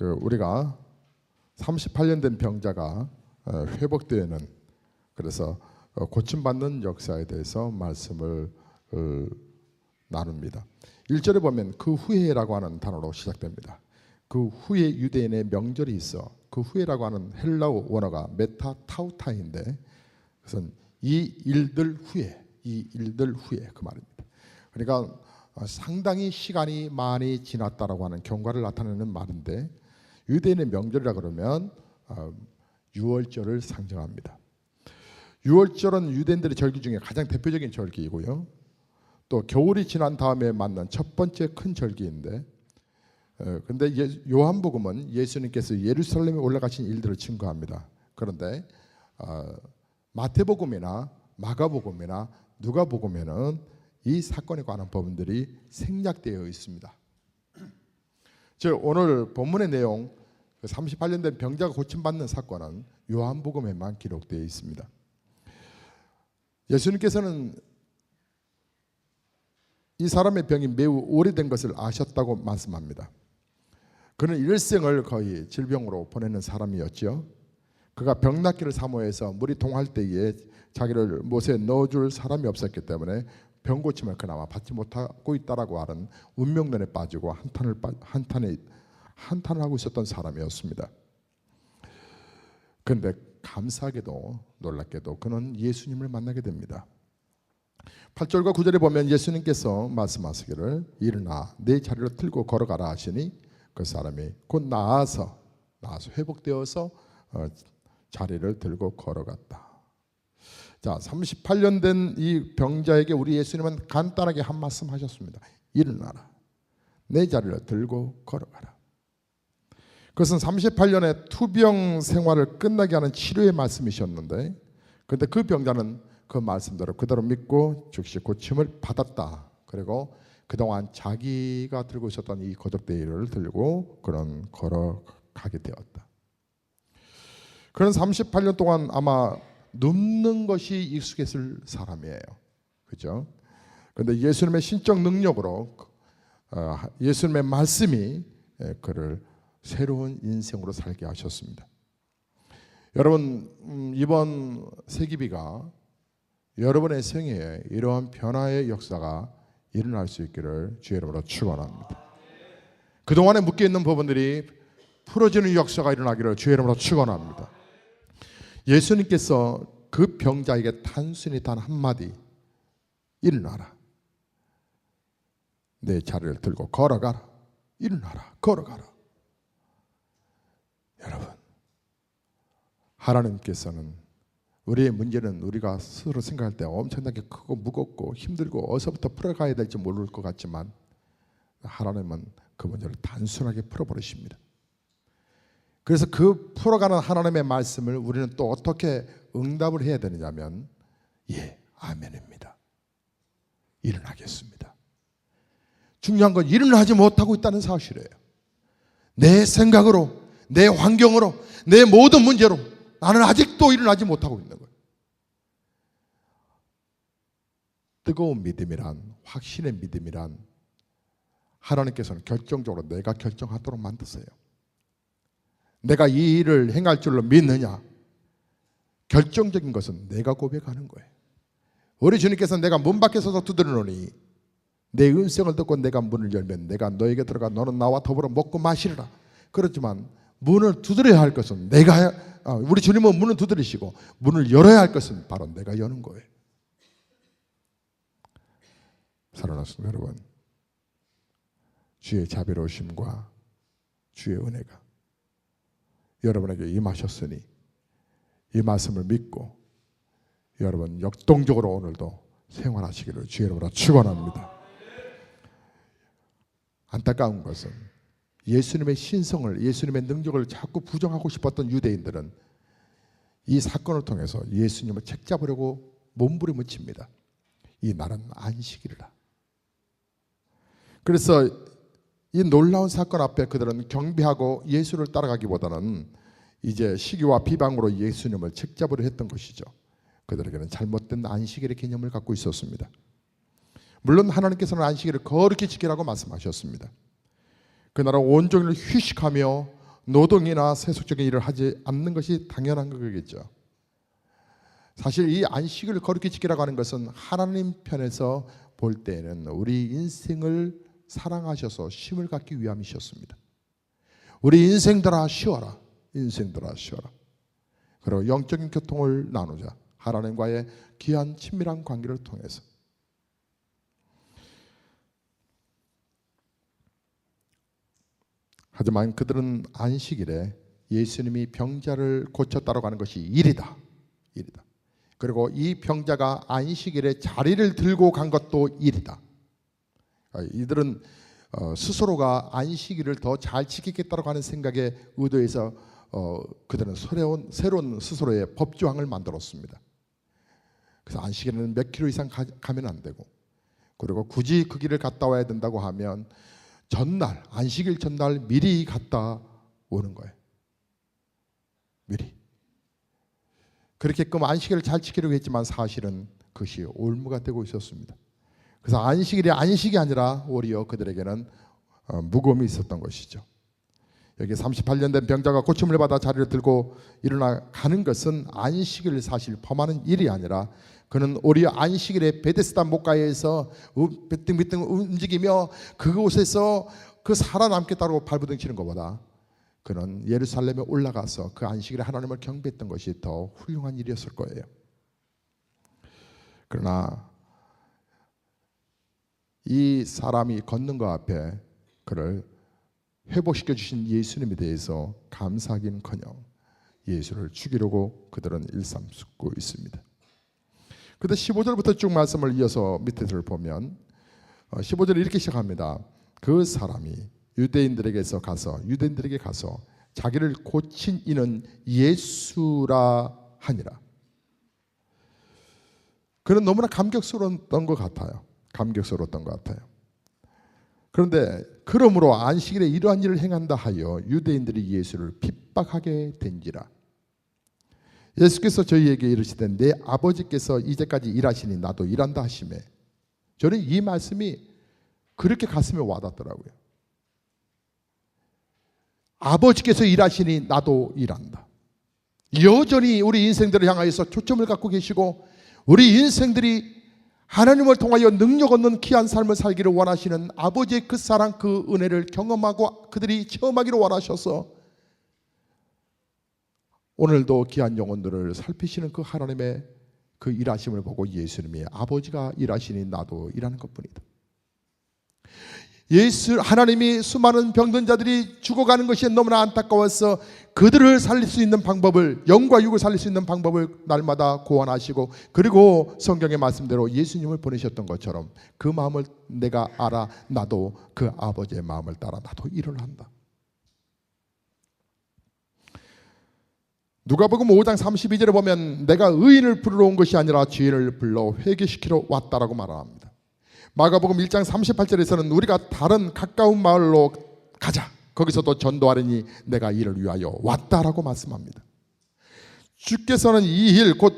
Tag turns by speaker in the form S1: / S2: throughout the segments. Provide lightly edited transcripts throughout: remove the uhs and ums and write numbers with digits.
S1: 우리가 38년 된 병자가 회복되는, 그래서 고침받는 역사에 대해서 말씀을 나눕니다. 1절에 보면 그 후에라고 하는 단어로 시작됩니다. 그 후에 유대인의 명절이 있어. 그 후에라고 하는 헬라어 원어가 메타타우타인데, 그것은 이 일들 후에 그 말입니다. 그러니까 상당히 시간이 많이 지났다라고 하는 경과를 나타내는 말인데, 유대인의 명절이라 그러면 유월절을 상징합니다. 유월절은 유대인들의 절기 중에 가장 대표적인 절기이고요. 또 겨울이 지난 다음에 맞는 첫 번째 큰 절기인데, 근데 요한복음은 예수님께서 예루살렘에 올라가신 일들을 증거합니다. 그런데 마태복음이나 마가복음이나 누가복음에는 이 사건에 관한 부분들이 생략되어 있습니다. 즉 오늘 본문의 내용, 38년 된 병자가 고침받는 사건은 요한복음에만 기록되어 있습니다. 예수님께서는 이 사람의 병이 매우 오래된 것을 아셨다고 말씀합니다. 그는 일생을 거의 질병으로 보내는 사람이었죠. 그가 병 낫기를 사모해서 물이 동할 때에 자기를 못에 넣어줄 사람이 없었기 때문에 병 고침을 그나마 받지 못하고 있다라고 하는 운명론에 빠지고 한탄을 하고 있었던 사람이었습니다. 그런데 감사하게도 놀랍게도 그는 예수님을 만나게 됩니다. 8절과 9절에 보면 예수님께서 말씀하시기를 일어나 내 자리를 들고 걸어가라 하시니 그 사람이 곧 나아서 회복되어서 자리를 들고 걸어갔다. 자, 38년 된 이 병자에게 우리 예수님은 간단하게 한 말씀 하셨습니다. 일어나라. 내 자리를 들고 걸어가라. 그것은 38년의 투병 생활을 끝나게 하는 치료의 말씀이셨는데, 그런데 그 병자는 그 말씀대로 그대로 믿고 즉시 고침을 받았다. 그리고 그동안 자기가 들고 있었던 이 거적대기를 들고 그런 걸어가게 되었다. 그는 38년 동안 아마 눕는 것이 익숙했을 사람이에요. 그죠? 그런데 예수님의 신적 능력으로 예수님의 말씀이 그를 새로운 인생으로 살게 하셨습니다. 여러분, 이번 세기비가 여러분의 생애에 이러한 변화의 역사가 일어날 수 있기를 주의 이름으로 축원합니다. 그동안에 묶여있는 부분들이 풀어지는 역사가 일어나기를 주의 이름으로 축원합니다. 예수님께서 그 병자에게 단순히 단 한마디, 일어나라. 내 자리를 들고 걸어가라. 일어나라. 걸어가라. 여러분, 하나님께서는 우리의 문제는 우리가 스스로 생각할 때 엄청나게 크고 무겁고 힘들고 어디서부터 풀어가야 될지 모를 것 같지만, 하나님은 그 문제를 단순하게 풀어버리십니다. 그래서 그 풀어가는 하나님의 말씀을 우리는 또 어떻게 응답을 해야 되느냐면, 예, 아멘입니다. 일어나겠습니다. 중요한 건 일어나지 못하고 있다는 사실이에요. 내 생각으로, 내 환경으로, 내 모든 문제로 나는 아직도 일어나지 못하고 있는 거예요. 뜨거운 믿음이란, 확신의 믿음이란, 하나님께서는 결정적으로 내가 결정하도록 만드세요. 내가 이 일을 행할 줄로 믿느냐, 결정적인 것은 내가 고백하는 거예요. 우리 주님께서는 내가 문 밖에 서서 두드리노니 내 음성을 듣고 내가 문을 열면 내가 너에게 들어가 너는 나와 더불어 먹고 마시리라. 그렇지만 문을 두드려야 할 것은 우리 주님은 문을 두드리시고 문을 열어야 할 것은 바로 내가 여는 거예요. 사랑하는 여러분, 주의 자비로우심과 주의 은혜가 여러분에게 임하셨으니 이 말씀을 믿고 여러분 역동적으로 오늘도 생활하시기를 주의 이름으로 축원합니다. 안타까운 것은 예수님의 신성을, 예수님의 능력을 자꾸 부정하고 싶었던 유대인들은 이 사건을 통해서 예수님을 책잡으려고 몸부림을 칩니다. 이 날은 안식일이라. 그래서 이 놀라운 사건 앞에 그들은 경배하고 예수를 따라가기보다는 이제 시기와 비방으로 예수님을 책잡으려 했던 것이죠. 그들에게는 잘못된 안식일의 개념을 갖고 있었습니다. 물론 하나님께서는 안식일을 거룩히 지키라고 말씀하셨습니다. 그날은 온종일 휴식하며 노동이나 세속적인 일을 하지 않는 것이 당연한 거겠죠. 사실 이 안식을 거룩히 지키라고 하는 것은 하나님 편에서 볼 때에는 우리 인생을 사랑하셔서 쉼을 갖기 위함이셨습니다. 우리 인생들아 쉬어라. 인생들아 쉬어라. 그리고 영적인 교통을 나누자. 하나님과의 귀한 친밀한 관계를 통해서. 하지만 그들은 안식일에 예수님이 병자를 고쳤다고 하는 것이 일이다. 일이다. 그리고 이 병자가 안식일에 자리를 들고 간 것도 일이다. 이들은 스스로가 안식일을 더 잘 지키겠다고 하는 생각에 의도해서 그들은 새로운 스스로의 법조항을 만들었습니다. 그래서 안식일에는 몇 킬로 이상 가면 안 되고, 그리고 굳이 그 길을 갔다 와야 된다고 하면 전날, 안식일 전날 미리 갔다 오는 거예요. 미리. 그렇게끔 안식일을 잘 지키려고 했지만 사실은 그것이 올무가 되고 있었습니다. 그래서 안식일이 안식이 아니라 오히려 그들에게는 무거움이 있었던 것이죠. 여기 38년 된 병자가 고침을 받아 자리를 들고 일어나 가는 것은 안식일을 사실 범하는 일이 아니라, 그는 오히려 안식일에 베데스다 목가에서 비등비등 움직이며 그곳에서 그 살아남겠다고 발버둥치는 것보다 그는 예루살렘에 올라가서 그 안식일에 하나님을 경배했던 것이 더 훌륭한 일이었을 거예요. 그러나 이 사람이 걷는 것 앞에 그를 회복시켜 주신 예수님에 대해서 감사하긴커녕 예수를 죽이려고 그들은 일삼고 있습니다. 그런데 15절부터 쭉 말씀을 이어서 밑에를 보면 15절에 이렇게 시작합니다. 그 사람이 유대인들에게 가서 자기를 고친 이는 예수라 하니라. 그는 너무나 감격스러웠던 것 같아요. 그런데 그러므로 안식일에 이러한 일을 행한다 하여 유대인들이 예수를 핍박하게 된지라. 예수께서 저희에게 이르시되 내 아버지께서 이제까지 일하시니 나도 일한다 하시매. 저는 이 말씀이 그렇게 가슴에 와닿더라고요. 아버지께서 일하시니 나도 일한다. 여전히 우리 인생들을 향하여서 초점을 갖고 계시고, 우리 인생들이 하나님을 통하여 능력 없는 귀한 삶을 살기를 원하시는 아버지의 그 사랑, 그 은혜를 경험하고 그들이 체험하기를 원하셔서 오늘도 귀한 영혼들을 살피시는 그 하나님의 그 일하심을 보고 예수님이 아버지가 일하시니 나도 일하는 것뿐이다. 하나님이 수많은 병든 자들이 죽어가는 것이 너무나 안타까워서 그들을 살릴 수 있는 방법을, 영과 육을 살릴 수 있는 방법을 날마다 고안하시고, 그리고 성경의 말씀대로 예수님을 보내셨던 것처럼 그 마음을 내가 알아. 나도 그 아버지의 마음을 따라 나도 일을 한다. 누가복음 5장 32절에 보면 내가 의인을 부르러 온 것이 아니라 죄인을 불러 회개시키러 왔다라고 말합니다. 마가복음 1장 38절에서는 우리가 다른 가까운 마을로 가자, 거기서도 전도하려니 내가 이를 위하여 왔다라고 말씀합니다. 주께서는 이 일, 곧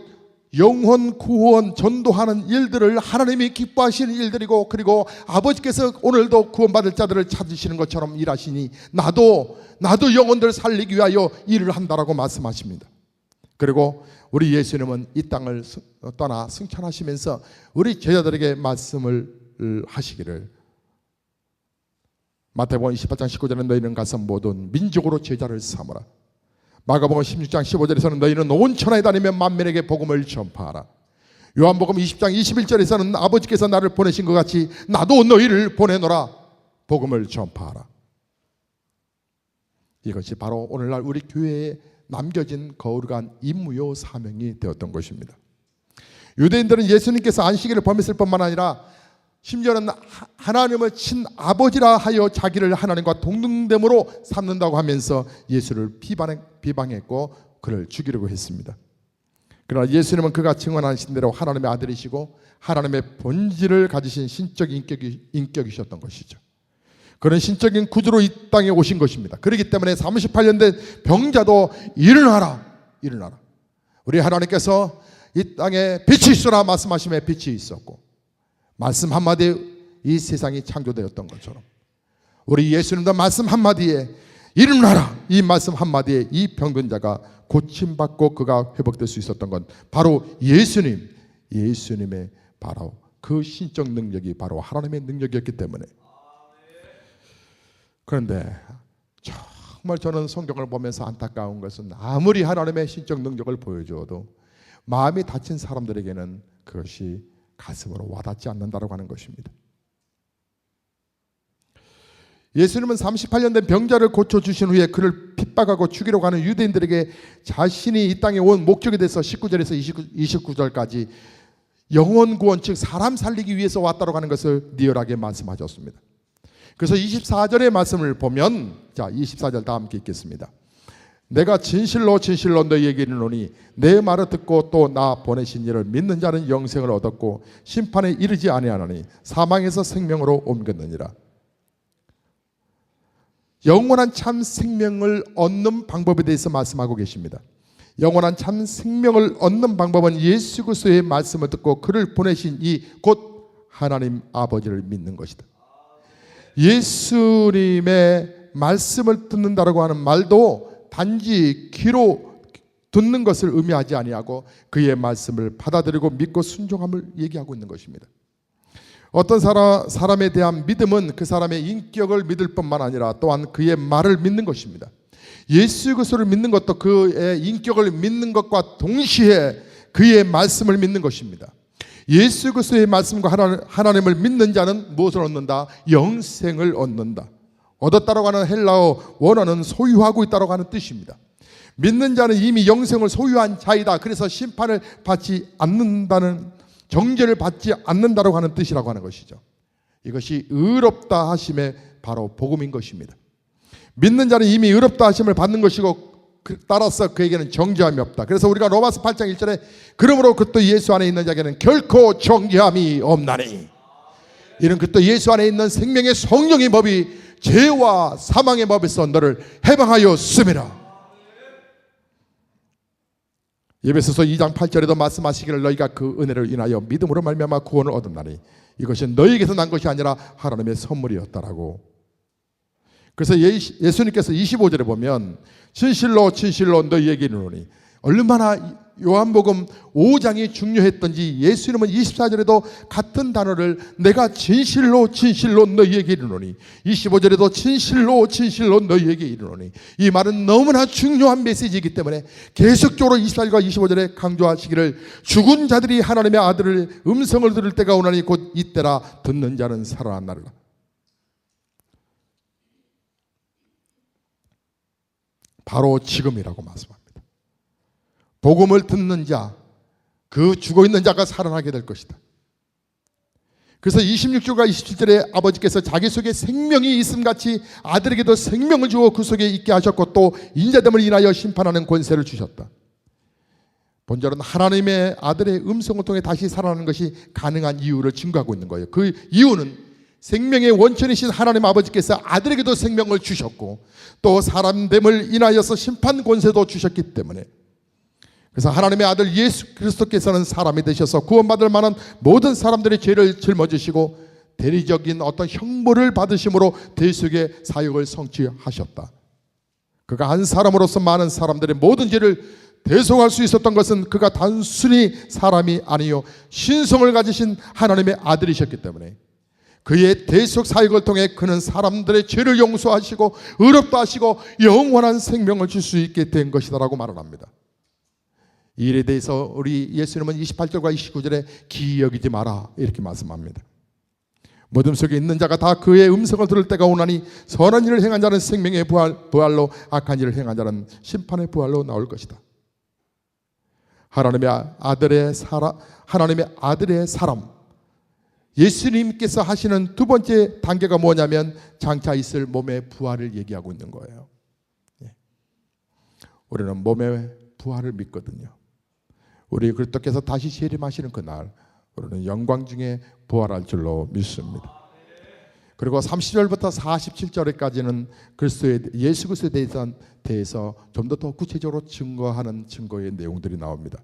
S1: 영혼 구원 전도하는 일들을 하나님이 기뻐하시는 일들이고, 그리고 아버지께서 오늘도 구원받을 자들을 찾으시는 것처럼 일하시니 나도 영혼들 살리기 위하여 일을 한다라고 말씀하십니다. 그리고 우리 예수님은 이 땅을 떠나 승천하시면서 우리 제자들에게 말씀을 하시기를, 마태복음 28장 19절에 너희는 가서 모든 민족으로 제자를 삼으라. 마가복음 16장 15절에서는 너희는 온 천하에 다니며 만민에게 복음을 전파하라. 요한복음 20장 21절에서는 아버지께서 나를 보내신 것 같이 나도 너희를 보내노라. 복음을 전파하라. 이것이 바로 오늘날 우리 교회에 남겨진 거룩한 임무요 사명이 되었던 것입니다. 유대인들은 예수님께서 안식일을 범했을 뿐만 아니라 심지어는 하나님을 친아버지라 하여 자기를 하나님과 동등됨으로 삼는다고 하면서 예수를 비방했고 그를 죽이려고 했습니다. 그러나 예수님은 그가 증언하신 대로 하나님의 아들이시고 하나님의 본질을 가지신 신적 인격이셨던 것이죠. 그런 신적인 구주로 이 땅에 오신 것입니다. 그렇기 때문에 38년 된 병자도 일어나라. 우리 하나님께서 이 땅에 빛이 있으라 말씀하심에 빛이 있었고, 말씀 한마디에 이 세상이 창조되었던 것처럼 우리 예수님도 말씀 한마디에 일어나라, 이 말씀 한마디에 이 병든 자가 고침받고 그가 회복될 수 있었던 건 바로 예수님의 바로 그 신적 능력이 바로 하나님의 능력이었기 때문에. 그런데 정말 저는 성경을 보면서 안타까운 것은 아무리 하나님의 신적 능력을 보여주어도 마음이 다친 사람들에게는 그것이 가슴으로 와닿지 않는다고 하는 것입니다. 예수님은 38년 된 병자를 고쳐주신 후에 그를 핍박하고 죽이려고 하는 유대인들에게 자신이 이 땅에 온 목적에 대해서 19절에서 29절까지 영혼 구원, 즉 사람 살리기 위해서 왔다고 하는 것을 리얼하게 말씀하셨습니다. 그래서 24절의 말씀을 보면, 자 24절 다 함께 읽겠습니다. 내가 진실로 진실로 너희에게 이르노니 내 말을 듣고 또 나 보내신 이를 믿는 자는 영생을 얻었고 심판에 이르지 아니하나니 사망에서 생명으로 옮겼느니라. 영원한 참 생명을 얻는 방법에 대해서 말씀하고 계십니다. 영원한 참 생명을 얻는 방법은 예수 그리스도의 말씀을 듣고 그를 보내신 이 곧 하나님 아버지를 믿는 것이다. 예수님의 말씀을 듣는다라고 하는 말도 단지 귀로 듣는 것을 의미하지 아니하고 그의 말씀을 받아들이고 믿고 순종함을 얘기하고 있는 것입니다. 어떤 사람에 대한 믿음은 그 사람의 인격을 믿을 뿐만 아니라 또한 그의 말을 믿는 것입니다. 예수 그리스도를 믿는 것도 그의 인격을 믿는 것과 동시에 그의 말씀을 믿는 것입니다. 예수 그리스도의 말씀과 하나님을 믿는 자는 무엇을 얻는다? 영생을 얻는다. 얻었다라고 하는 헬라어 원어는 소유하고 있다라고 하는 뜻입니다. 믿는 자는 이미 영생을 소유한 자이다. 그래서 심판을 받지 않는다는, 정죄를 받지 않는다라고 하는 뜻이라고 하는 것이죠. 이것이 의롭다 하심의 바로 복음인 것입니다. 믿는 자는 이미 의롭다 하심을 받는 것이고 따라서 그에게는 정죄함이 없다. 그래서 우리가 로마서 8장 1절에 그러므로 그또 예수 안에 있는 자에게는 결코 정죄함이 없나니, 이는 그또 예수 안에 있는 생명의 성령의 법이 죄와 사망의 법에서 너를 해방하였음이라. 에베소서 2장 8절에도 말씀하시기를 너희가 그 은혜를 인하여 믿음으로 말미암아 구원을 얻었나니 이것이 너희에게서 난 것이 아니라 하나님의 선물이었다라고. 그래서 예수님께서 25절에 보면 진실로 진실로 너희에게 이르노니, 얼마나 요한복음 5장이 중요했던지 예수님은 24절에도 같은 단어를 내가 진실로 진실로 너희에게 이르노니, 25절에도 진실로 진실로 너희에게 이르노니, 이 말은 너무나 중요한 메시지이기 때문에 계속적으로 24절과 25절에 강조하시기를 죽은 자들이 하나님의 아들의 음성을 들을 때가 오나니 곧 이때라 듣는 자는 살아나리라. 바로 지금이라고 말씀합니다. 복음을 듣는 자, 그 죽어있는 자가 살아나게 될 것이다. 그래서 26절과 27절에 아버지께서 자기 속에 생명이 있음같이 아들에게도 생명을 주어 그 속에 있게 하셨고 또 인자됨을 인하여 심판하는 권세를 주셨다. 본절은 하나님의 아들의 음성을 통해 다시 살아나는 것이 가능한 이유를 증거하고 있는 거예요. 그 이유는 생명의 원천이신 하나님 아버지께서 아들에게도 생명을 주셨고 또 사람됨을 인하여서 심판 권세도 주셨기 때문에, 그래서 하나님의 아들 예수 그리스도께서는 사람이 되셔서 구원받을 만한 모든 사람들의 죄를 짊어지시고 대리적인 어떤 형벌을 받으심으로 대속의 사역을 성취하셨다. 그가 한 사람으로서 많은 사람들의 모든 죄를 대속할 수 있었던 것은 그가 단순히 사람이 아니요 신성을 가지신 하나님의 아들이셨기 때문에, 그의 대속 사역을 통해 그는 사람들의 죄를 용서하시고 의롭다 하시고 영원한 생명을 줄 수 있게 된 것이다라고 말을 합니다. 이 일에 대해서 우리 예수님은 28절과 29절에 기이 여기지 마라 이렇게 말씀합니다. 모든 속에 있는 자가 다 그의 음성을 들을 때가 오나니 선한 일을 행한 자는 생명의 부활로 악한 일을 행한 자는 심판의 부활로 나올 것이다. 하나님의 아들의 사람, 예수님께서 하시는 두 번째 단계가 뭐냐면 장차 있을 몸의 부활을 얘기하고 있는 거예요. 우리는 몸의 부활을 믿거든요. 우리 그리스도께서 다시 재림하시는 그날 우리는 영광 중에 부활할 줄로 믿습니다. 그리고 30절부터 47절까지는 예수 그리스도에 대해서 좀 더 구체적으로 증거하는 증거의 내용들이 나옵니다.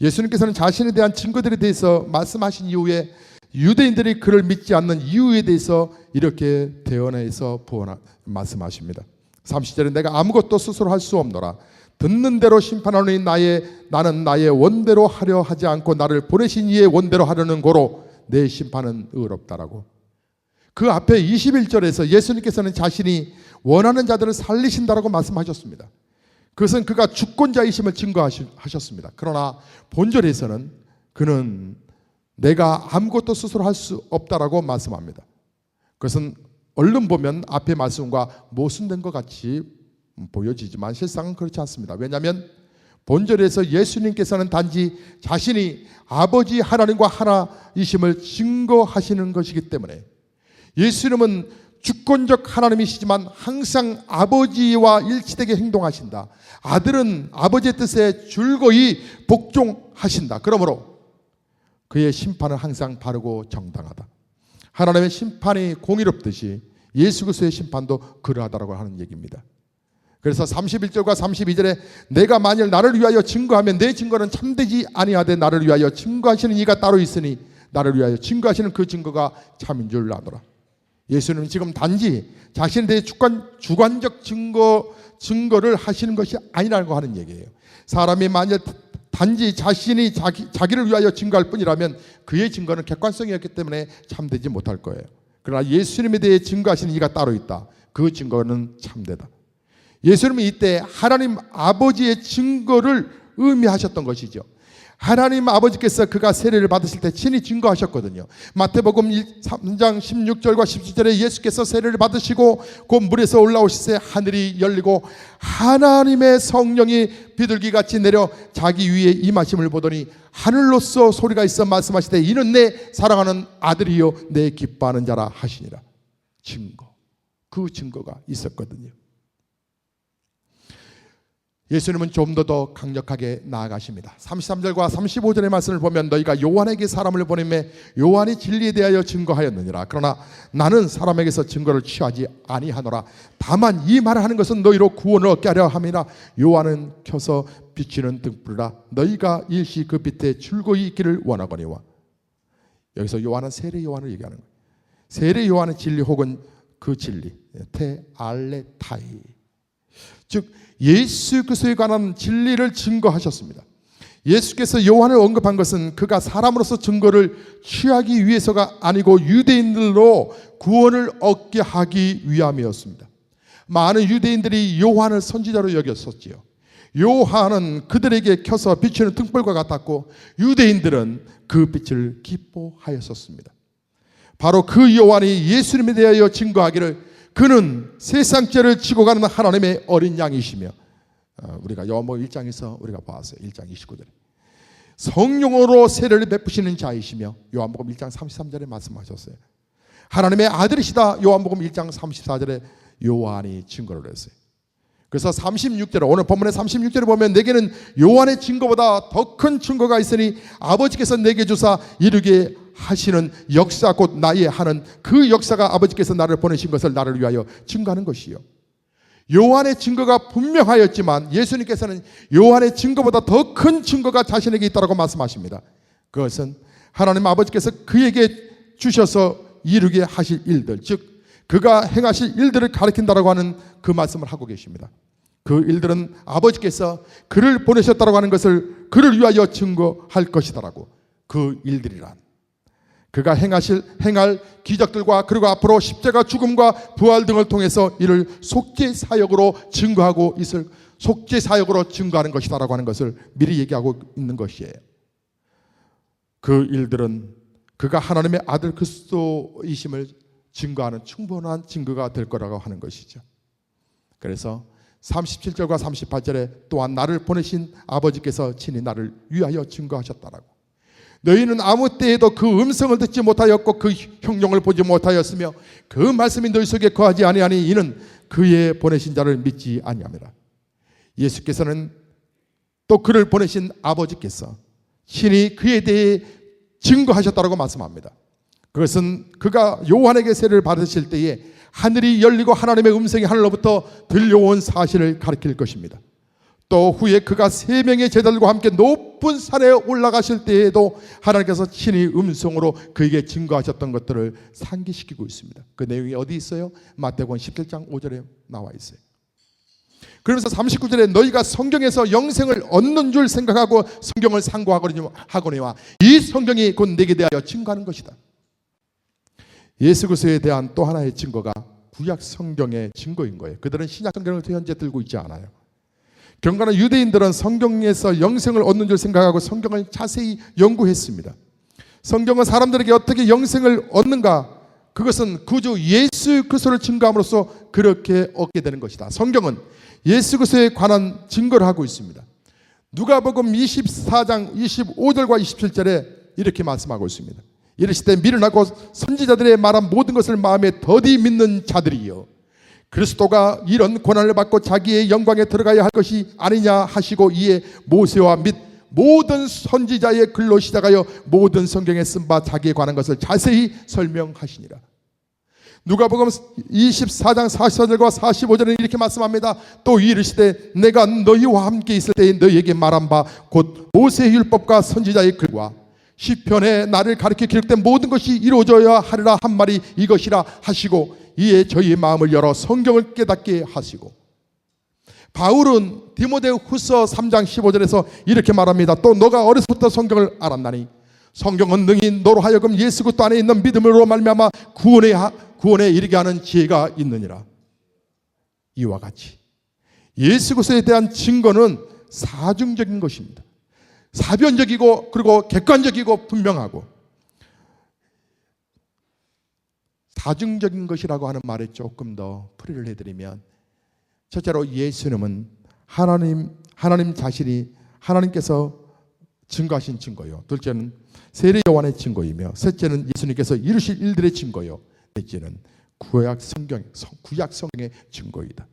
S1: 예수님께서는 자신에 대한 증거들에 대해서 말씀하신 이후에 유대인들이 그를 믿지 않는 이유에 대해서 이렇게 대언해서 말씀하십니다. 30절에 내가 아무것도 스스로 할 수 없노라. 듣는 대로 심판하노니 나는 나의 원대로 하려 하지 않고 나를 보내신 이의 원대로 하려는 고로 내 심판은 의롭다라고. 그 앞에 21절에서 예수님께서는 자신이 원하는 자들을 살리신다라고 말씀하셨습니다. 그것은 그가 주권자이심을 증거하셨습니다. 그러나 본절에서는 그는 내가 아무것도 스스로 할 수 없다라고 말씀합니다. 그것은 얼른 보면 앞의 말씀과 모순된 것 같이 보여지지만 실상은 그렇지 않습니다. 왜냐하면 본절에서 예수님께서는 단지 자신이 아버지 하나님과 하나이심을 증거하시는 것이기 때문에, 예수님은 주권적 하나님이시지만 항상 아버지와 일치되게 행동하신다. 아들은 아버지의 뜻에 줄거이 복종하신다. 그러므로 그의 심판은 항상 바르고 정당하다. 하나님의 심판이 공의롭듯이 예수 그리스도의 심판도 그러하다라고 하는 얘기입니다. 그래서 31절과 32절에 내가 만일 나를 위하여 증거하면 내 증거는 참되지 아니하되 나를 위하여 증거하시는 이가 따로 있으니 나를 위하여 증거하시는 그 증거가 참인 줄 아노라. 예수님은 지금 단지 자신에 대해 주관적 증거를 하시는 것이 아니라고 하는 얘기예요. 사람이 만일 단지 자신이 자기를 위하여 증거할 뿐이라면 그의 증거는 객관성이 없기 때문에 참되지 못할 거예요. 그러나 예수님에 대해 증거하시는 이가 따로 있다. 그 증거는 참되다. 예수님은 이때 하나님 아버지의 증거를 의미하셨던 것이죠. 하나님 아버지께서 그가 세례를 받으실 때 친히 증거하셨거든요. 마태복음 3장 16절과 17절에 예수께서 세례를 받으시고 곧 물에서 올라오실 때 하늘이 열리고 하나님의 성령이 비둘기같이 내려 자기 위에 임하심을 보더니 하늘로서 소리가 있어 말씀하시되 이는 내 사랑하는 아들이요 내 기뻐하는 자라 하시니라. 증거, 그 증거가 있었거든요. 예수님은 좀 더 강력하게 나아가십니다. 33절과 35절의 말씀을 보면 너희가 요한에게 사람을 보내매 요한이 진리에 대하여 증거하였느니라. 그러나 나는 사람에게서 증거를 취하지 아니하노라. 다만 이 말을 하는 것은 너희로 구원을 얻게 하려 함이라. 요한은 켜서 비치는 등불이라. 너희가 일시 그 빛에 줄거이 있기를 원하거니와. 여기서 요한은 세례 요한을 얘기하는 거예요. 세례 요한은 진리 혹은 그 진리 테알레타이, 즉 예수 그리스도에 관한 진리를 증거하셨습니다. 예수께서 요한을 언급한 것은 그가 사람으로서 증거를 취하기 위해서가 아니고 유대인들로 구원을 얻게 하기 위함이었습니다. 많은 유대인들이 요한을 선지자로 여겼었지요. 요한은 그들에게 켜서 비추는 등불과 같았고 유대인들은 그 빛을 기뻐하였었습니다. 바로 그 요한이 예수님에 대하여 증거하기를 그는 세상 죄를 지고 가는 하나님의 어린 양이시며, 우리가 요한복음 1장에서 우리가 봤어요. 1장 29절에 성령으로 세례를 베푸시는 자이시며, 요한복음 1장 33절에 말씀하셨어요. 하나님의 아들이시다. 요한복음 1장 34절에 요한이 증거를 했어요. 그래서 36절에, 오늘 본문의 36절에 보면 내게는 요한의 증거보다 더 큰 증거가 있으니 아버지께서 내게 주사 이루게 하시는 역사 곧 나의 하는 그 역사가 아버지께서 나를 보내신 것을 나를 위하여 증거하는 것이요. 요한의 증거가 분명하였지만 예수님께서는 요한의 증거보다 더 큰 증거가 자신에게 있다고 말씀하십니다. 그것은 하나님 아버지께서 그에게 주셔서 이루게 하실 일들, 즉 그가 행하실 일들을 가리킨다라고 하는 그 말씀을 하고 계십니다. 그 일들은 아버지께서 그를 보내셨다라고 하는 것을 그를 위하여 증거할 것이다라고. 그 일들이란 그가 행할 기적들과 그리고 앞으로 십자가 죽음과 부활 등을 통해서 이를 속죄 사역으로 증거하고 있을, 속죄 사역으로 증거하는 것이다라고 하는 것을 미리 얘기하고 있는 것이에요. 그 일들은 그가 하나님의 아들 그리스도이심을 증거하는 충분한 증거가 될 거라고 하는 것이죠. 그래서 37절과 38절에 또한 나를 보내신 아버지께서 친히 나를 위하여 증거하셨다라고. 너희는 아무 때에도 그 음성을 듣지 못하였고 그 형용을 보지 못하였으며 그 말씀이 너희 속에 거하지 아니하니 이는 그의 보내신 자를 믿지 아니함이라. 예수께서는 또 그를 보내신 아버지께서 친히 그에 대해 증거하셨다라고 말씀합니다. 그것은 그가 요한에게 세례를 받으실 때에 하늘이 열리고 하나님의 음성이 하늘로부터 들려온 사실을 가리킬 것입니다. 또 후에 그가 세 명의 제자들과 함께 높은 산에 올라가실 때에도 하나님께서 친히 음성으로 그에게 증거하셨던 것들을 상기시키고 있습니다. 그 내용이 어디 있어요? 마태복음 17장 5절에 나와 있어요. 그러면서 39절에 너희가 성경에서 영생을 얻는 줄 생각하고 성경을 상고하거니와 이 성경이 곧 내게 대하여 증거하는 것이다. 예수 그리스도에 대한 또 하나의 증거가 구약 성경의 증거인 거예요. 그들은 신약 성경을 현재 들고 있지 않아요. 경건한 유대인들은 성경에서 영생을 얻는 줄 생각하고 성경을 자세히 연구했습니다. 성경은 사람들에게 어떻게 영생을 얻는가, 그것은 구주 예수 그리스도를 증거함으로써 그렇게 얻게 되는 것이다. 성경은 예수 그리스도에 관한 증거를 하고 있습니다. 누가복음 24장 25절과 27절에 이렇게 말씀하고 있습니다. 이르시되 미련하고 선지자들의 말한 모든 것을 마음에 더디 믿는 자들이여 그리스도가 이런 고난을 받고 자기의 영광에 들어가야 할 것이 아니냐 하시고 이에 모세와 및 모든 선지자의 글로 시작하여 모든 성경에 쓴 바 자기에 관한 것을 자세히 설명하시니라. 누가복음 24장 44절과 45절은 이렇게 말씀합니다. 또 이르시되 내가 너희와 함께 있을 때에 너희에게 말한 바 곧 모세의 율법과 선지자의 글과 시편에 나를 가리켜 기록된 모든 것이 이루어져야 하리라 한 말이 이것이라 하시고 이에 저희의 마음을 열어 성경을 깨닫게 하시고, 바울은 디모데후서 3장 15절에서 이렇게 말합니다. 또 너가 어려서부터 성경을 알았나니 성경은 능히 너로 하여금 예수 그리스도 안에 있는 믿음으로 말미암아 구원에 이르게 하는 지혜가 있느니라. 이와 같이 예수 그리스도에 대한 증거는 사중적인 것입니다. 사변적이고 그리고 객관적이고 분명하고, 사중적인 것이라고 하는 말에 조금 더 풀이를 해드리면, 첫째로 예수님은 하나님 자신이 하나님께서 증거하신 증거요. 둘째는 세례 요한의 증거이며, 셋째는 예수님께서 이루실 일들의 증거요. 넷째는 구약 성경의 증거이다.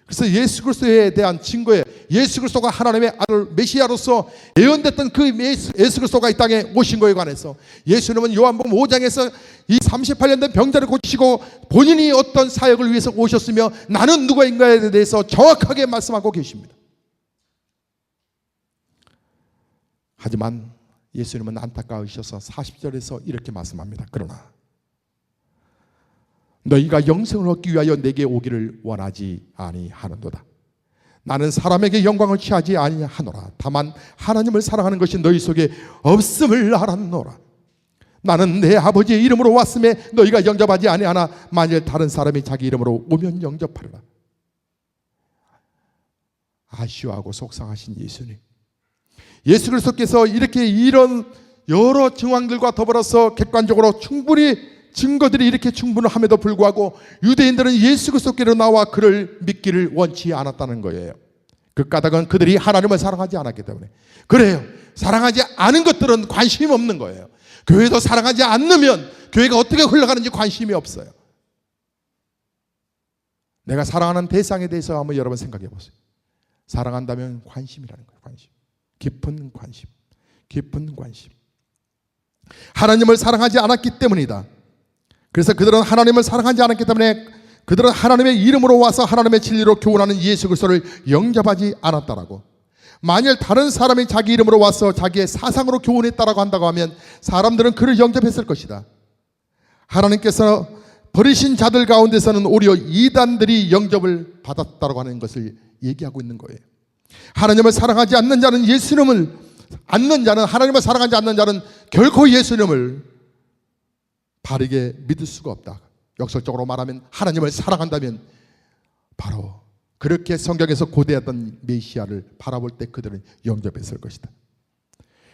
S1: 그래서 예수 그리스도에 대한 증거에, 예수 그리스도가 하나님의 아들 메시아로서 예언됐던 그 예수 그리스도가 이 땅에 오신 것에 관해서 예수님은 요한복음 5장에서 이 38년 된 병자를 고치시고 본인이 어떤 사역을 위해서 오셨으며 나는 누구인가에 대해서 정확하게 말씀하고 계십니다. 하지만 예수님은 안타까우셔서 40절에서 이렇게 말씀합니다. 그러나 너희가 영생을 얻기 위하여 내게 오기를 원하지 아니하는도다. 나는 사람에게 영광을 취하지 아니하노라. 다만 하나님을 사랑하는 것이 너희 속에 없음을 알았노라. 나는 내 아버지의 이름으로 왔음에 너희가 영접하지 아니하나 만일 다른 사람이 자기 이름으로 오면 영접하리라. 아쉬워하고 속상하신 예수님, 예수 그리스도께서 이렇게 이런 여러 정황들과 더불어서 객관적으로 충분히 증거들이 이렇게 충분함에도 불구하고 유대인들은 예수 그리스도께로 나와 그를 믿기를 원치 않았다는 거예요. 그 까닭은 그들이 하나님을 사랑하지 않았기 때문에. 그래요, 사랑하지 않은 것들은 관심이 없는 거예요. 교회도 사랑하지 않으면 교회가 어떻게 흘러가는지 관심이 없어요. 내가 사랑하는 대상에 대해서 한번 여러분 생각해 보세요. 사랑한다면 관심이라는 거예요. 관심, 깊은 관심, 깊은 관심. 하나님을 사랑하지 않았기 때문이다. 그래서 그들은 하나님을 사랑하지 않았기 때문에 그들은 하나님의 이름으로 와서 하나님의 진리로 교훈하는 예수 그리스도를 영접하지 않았다라고. 만일 다른 사람이 자기 이름으로 와서 자기의 사상으로 교훈했다라고 한다고 하면 사람들은 그를 영접했을 것이다. 하나님께서 버리신 자들 가운데서는 오히려 이단들이 영접을 받았다라고 하는 것을 얘기하고 있는 거예요. 하나님을 사랑하지 않는 자는 하나님을 사랑하지 않는 자는 결코 예수님을 바르게 믿을 수가 없다. 역설적으로 말하면 하나님을 사랑한다면 바로 그렇게 성경에서 고대했던 메시아를 바라볼 때 그들은 영접했을 것이다.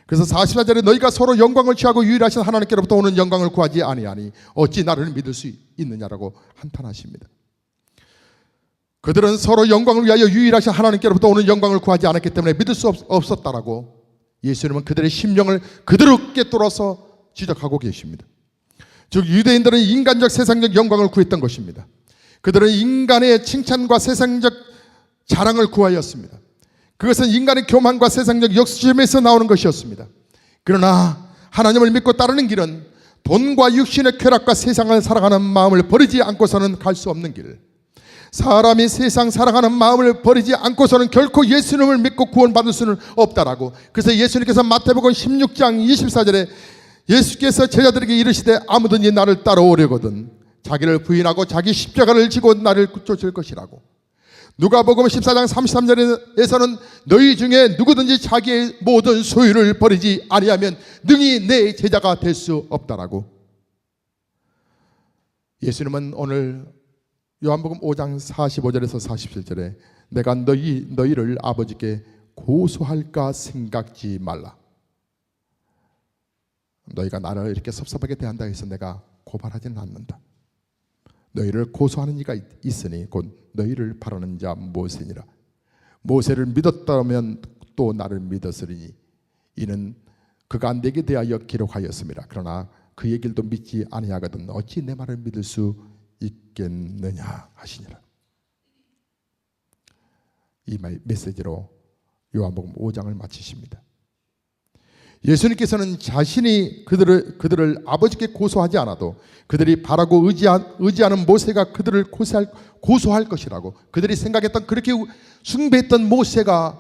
S1: 그래서 44절에 너희가 서로 영광을 취하고 유일하신 하나님께로부터 오는 영광을 구하지 아니하니 어찌 나를 믿을 수 있느냐라고 한탄하십니다. 그들은 서로 영광을 위하여 유일하신 하나님께로부터 오는 영광을 구하지 않았기 때문에 믿을 수 없었다라고 예수님은 그들의 심령을 그대로 꿰뚫어서 지적하고 계십니다. 즉 유대인들은 인간적 세상적 영광을 구했던 것입니다. 그들은 인간의 칭찬과 세상적 자랑을 구하였습니다. 그것은 인간의 교만과 세상적 욕심에서 나오는 것이었습니다. 그러나 하나님을 믿고 따르는 길은 돈과 육신의 쾌락과 세상을 사랑하는 마음을 버리지 않고서는 갈 수 없는 길. 사람이 세상 사랑하는 마음을 버리지 않고서는 결코 예수님을 믿고 구원받을 수는 없다라고. 그래서 예수님께서 마태복음 16장 24절에 예수께서 제자들에게 이르시되 아무든지 나를 따라오려거든 자기를 부인하고 자기 십자가를 지고 나를 쫓을 것이라고. 누가복음 14장 33절에서는 너희 중에 누구든지 자기의 모든 소유를 버리지 아니하면 능히 내 제자가 될 수 없다라고. 예수님은 오늘 요한복음 5장 45절에서 47절에 내가 너희를 아버지께 고소할까 생각지 말라. 너희가 나를 이렇게 섭섭하게 대한다 해서 내가 고발하지는 않는다. 너희를 고소하는 이가 있으니 곧 너희를 바라는 자 모세니라. 모세를 믿었다면 또 나를 믿었으리니 이는 그가 내게 대하여 기록하였습니다. 그러나 그의 길도 믿지 아니하거든 어찌 내 말을 믿을 수 있겠느냐 하시니라. 이 메시지로 요한복음 5장을 마치십니다. 예수님께서는 자신이 그들을 아버지께 고소하지 않아도 그들이 바라고 의지하는 모세가 그들을 고소할 것이라고, 그들이 생각했던 그렇게 숭배했던 모세가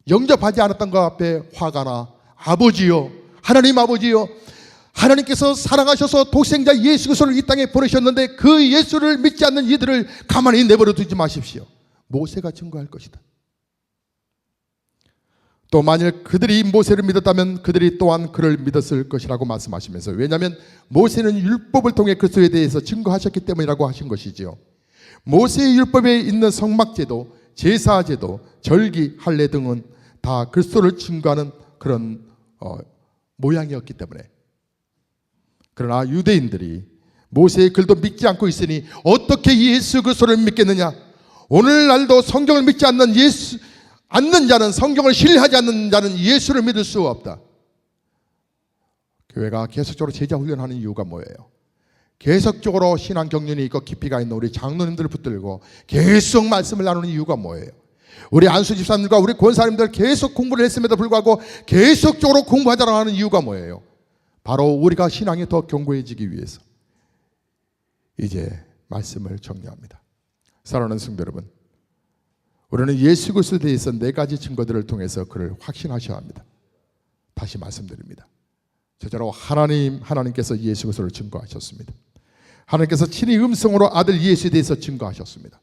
S1: 영접하지 않았던 것 앞에 화가 나 아버지요, 하나님 아버지요, 하나님께서 사랑하셔서 독생자 예수 그리스도를 이 땅에 보내셨는데 그 예수를 믿지 않는 이들을 가만히 내버려 두지 마십시오. 모세가 증거할 것이다. 또 만일 그들이 모세를 믿었다면 그들이 또한 그를 믿었을 것이라고 말씀하시면서, 왜냐하면 모세는 율법을 통해 그리스도에 대해서 증거하셨기 때문이라고 하신 것이지요. 모세의 율법에 있는 성막제도, 제사제도, 절기, 할례 등은 다 그리스도를 증거하는 그런 모양이었기 때문에. 그러나 유대인들이 모세의 글도 믿지 않고 있으니 어떻게 예수 그리스도를 믿겠느냐? 오늘날도 성경을 믿지 않는 자는, 성경을 신뢰하지 않는 자는 예수를 믿을 수 없다. 교회가 계속적으로 제자 훈련하는 이유가 뭐예요? 계속적으로 신앙 경륜이 있고 깊이가 있는 우리 장로님들을 붙들고 계속 말씀을 나누는 이유가 뭐예요? 우리 안수 집사님과 우리 권사님들 계속 공부를 했음에도 불구하고 계속적으로 공부하자고 하는 이유가 뭐예요? 바로 우리가 신앙이 더 견고해지기 위해서. 이제 말씀을 정리합니다. 사랑하는 성도 여러분, 우리는 예수 그리스도에 대해서 4가지 증거들을 통해서 그를 확신하셔야 합니다. 다시 말씀드립니다. 첫째로 하나님께서 예수 그리스도를 증거하셨습니다. 하나님께서 친히 음성으로 아들 예수에 대해서 증거하셨습니다.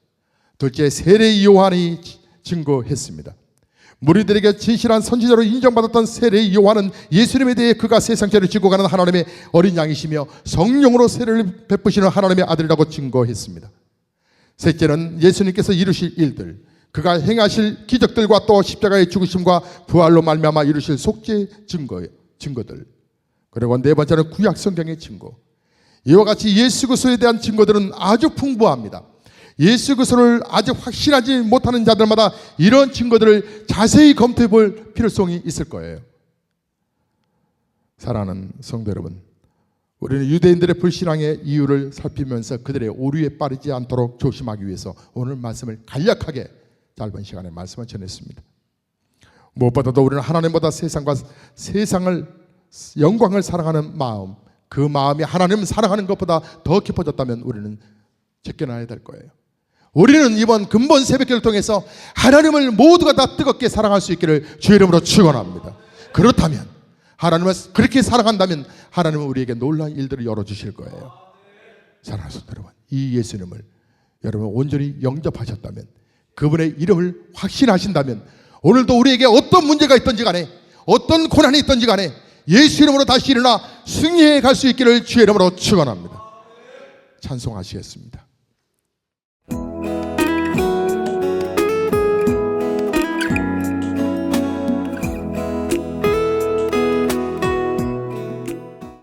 S1: 둘째, 세례 요한이 증거했습니다. 무리들에게 진실한 선지자로 인정받았던 세례 요한은 예수님에 대해 그가 세상 죄를 지고 가는 하나님의 어린 양이시며 성령으로 세례를 베푸시는 하나님의 아들이라고 증거했습니다. 셋째는 예수님께서 이루실 일들, 그가 행하실 기적들과 또 십자가의 죽으심과 부활로 말미암아 이루실 속죄 증거들, 그리고 네 번째는 구약 성경의 증거. 이와 같이 예수 그리스도에 대한 증거들은 아주 풍부합니다. 예수 그리스도를 아직 확신하지 못하는 자들마다 이런 증거들을 자세히 검토해 볼 필요성이 있을 거예요. 사랑하는 성도 여러분, 우리는 유대인들의 불신앙의 이유를 살피면서 그들의 오류에 빠지지 않도록 조심하기 위해서 오늘 말씀을 간략하게 짧은 시간에 말씀을 전했습니다. 무엇보다도 우리는 하나님보다 세상을 영광을 사랑하는 마음, 그 마음이 하나님을 사랑하는 것보다 더 깊어졌다면 우리는 제껴놔야 될 거예요. 우리는 이번 근본 새벽기를 통해서 하나님을 모두가 다 뜨겁게 사랑할 수 있기를 주의 이름으로 축원합니다. 그렇다면, 하나님을 그렇게 사랑한다면 하나님은 우리에게 놀라운 일들을 열어주실 거예요. 사랑하는 성도 여러분, 이 예수님을 여러분 온전히 영접하셨다면, 그분의 이름을 확신하신다면 오늘도 우리에게 어떤 문제가 있든지 간에, 어떤 고난이 있든지 간에 예수 이름으로 다시 일어나 승리해 갈 수 있기를 주의 이름으로 축원합니다. 찬송하시겠습니다.